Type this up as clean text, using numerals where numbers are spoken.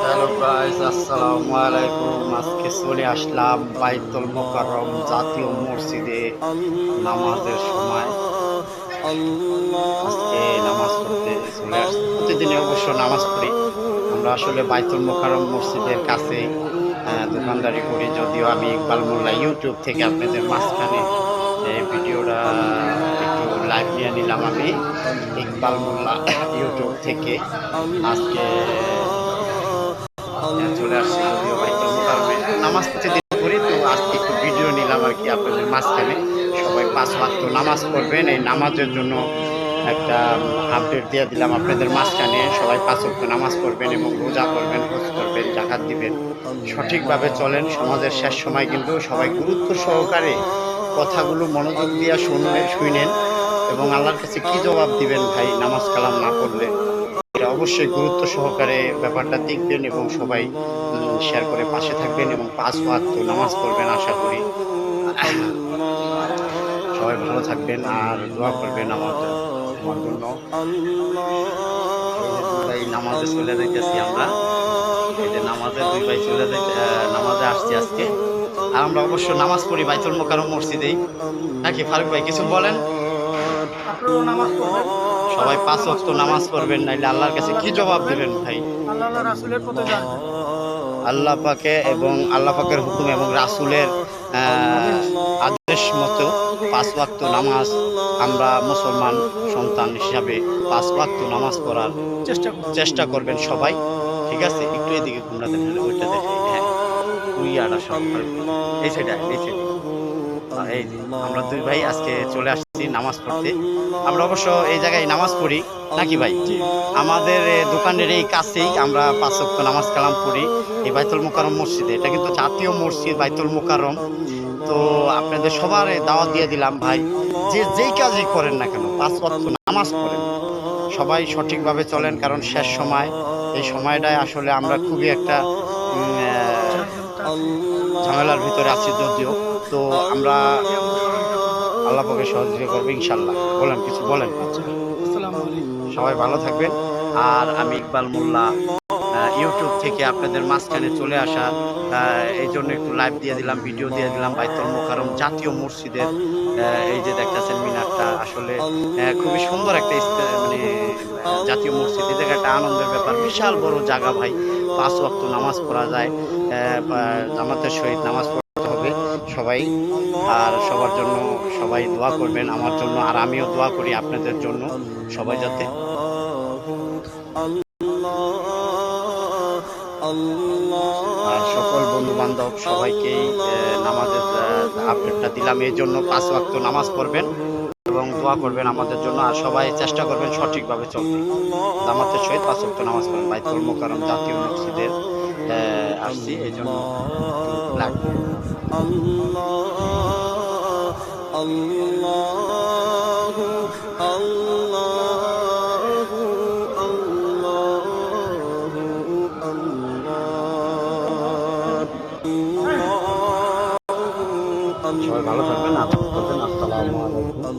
Hello guys, আসসালামু আলাইকুম। আজকে চলে আসলাম বাইতুল মোকাররম জাতীয় মসজিদে নামাজের সময়। আজকে নামাজ পড়তে চলে আসছি। প্রতিদিনই অবশ্য নামাজ পড়ি আমরা। আসলে বাইতুল মোকাররম মসজিদের কাছে দোকানদারি করি। যদিও আমি ইকবাল মোল্লা ইউটিউব থেকে আপনাদের মাঝখানে এই ভিডিওটা একটু লাইভ নিয়ে নিলাম। আমি ইকবাল মোল্লা ইউটিউব থেকে আজকে চলে আসছি। যদিও বাইতুল মোকাররমে নামাজ প্রতিদিন করি, তো আজকে একটু ভিডিও নিলাম আর কি আপনাদের মাঝখানে। সবাই 5 ওয়াক্ত নামাজ পড়বেন, এই নামাজের জন্য একটা আপডেট দিয়ে দিলাম আপনাদের মাঝখানে। সবাই 5 ওয়াক্ত নামাজ পড়বেন এবং রোজা করবেন, হজ করবেন, জাকাত দিবেন, সঠিকভাবে চলেন। সমাজের শেষ সময় কিন্তু সবাই গুরুত্ব সহকারে কথাগুলো মনোযোগ দিয়ে শুনেন এবং আল্লাহর কাছে কি জবাব দিবেন ভাই নামাজ কালাম না পড়লে। এটা অবশ্যই গুরুত্ব সহকারে ব্যাপারটা দেখবেন এবং সবাই শেয়ার করে পাশে থাকবেন এবং 5 ওয়াক্ত নামাজ পড়বেন। আশা করি সবাই ভালো থাকবেন আর দোয়া করবেন আমার জন্য। এই নামাজে চলে যাইতেছি আমরা। এই যে নামাজে দুই ভাই চলে যাইতে নামাজে আসছি আজকে। আর আমরা অবশ্য নামাজ পড়ি বাইতুল মোকাররম মসজিদেই, নাকি ফারুক ভাই কিছু বলেন? সবাই 5 ওয়াক্ত নামাজ পড়বেন, নাইলে আল্লাহর কাছে কি জবাব দিবেন ভাই? আল্লাহ পাকে এবং আল্লাহ পাকের হুকুম এবং রাসূলের আদেশ মতো 5 ওয়াক্ত নামাজ আমরা মুসলমান সন্তান হিসাবে 5 ওয়াক্ত নামাজ পড়ার চেষ্টা করবেন সবাই। ঠিক আছে, একটু এদিকে ঘুমরা দেখেন, ওইটা দেখেন। হ্যাঁ, ওই আড়া সব এই সাইডে এই সাইডে। এই যে আমরা দুই ভাই আজকে চলে আসছি নামাজ পড়তে। আমরা অবশ্য এই জায়গায় নামাজ পড়ি, নাকি ভাই? আমাদের দোকানের এই কাছেই আমরা 5 ওয়াক্ত নামাজ কালাম পড়ি এই বাইতুল মোকাররম মসজিদে। এটা কিন্তু জাতীয় মসজিদ বাইতুল মোকাররম। তো আপনাদের সবার দাওয়াত দিয়ে দিলাম ভাই, যে যেই কাজই করেন না কেন 5 ওয়াক্ত নামাজ পড়েন, সবাই সঠিকভাবে চলেন। কারণ শেষ সময়, এই সময়টায় আসলে আমরা খুবই একটা ঝামেলার ভিতরে আছি যদিও। তো আমরা আল্লাহ পাকে সহযোগিতা করবো ইনশাল্লাহ। বলেন, কিছু বলেন। সবাই ভালো থাকবেন। আর আমি ইকবাল মোল্লা ইউটিউব থেকে আপনাদের মাঝখানে চলে আসা, এই জন্য একটু লাইভ দিয়ে দিলাম, ভিডিও দিয়ে দিলাম বাইতুল মোকাররম জাতীয় মসজিদের। এই যে দেখতেছেন মিনারটা, আসলে খুবই সুন্দর একটা মানে জাতীয় মসজিদ। এই জায়গাটা আনন্দের ব্যাপার, বিশাল বড় জায়গা ভাই। 5 ওয়াক্ত নামাজ পড়া যায়, জামাতের সহিত নামাজ পড়তে হবে সবাই। আর সবার জন্য সবাই দোয়া করবেন, আমার জন্য। আর আমিও দোয়া করি আপনাদের জন্য, সবাই যাতে। আর সকল বন্ধু বান্ধব সবাইকেই নামাজের আপডেটটা দিলাম। এই জন্য 5 ওয়াক্ত নামাজ পড়বেন এবং দোয়া করবেন আমাদের জন্য। আর সবাই চেষ্টা করবেন সঠিকভাবে চলতে, জামাতের সহিত 5 ওয়াক্ত নামাজ পড়েন। বাইতুল মোকাররম জাতীয় মসজিদের আসছি, এই জন্য লাগবে। সবাই ভালো থাকবেন, আসসালামু আলাইকুম।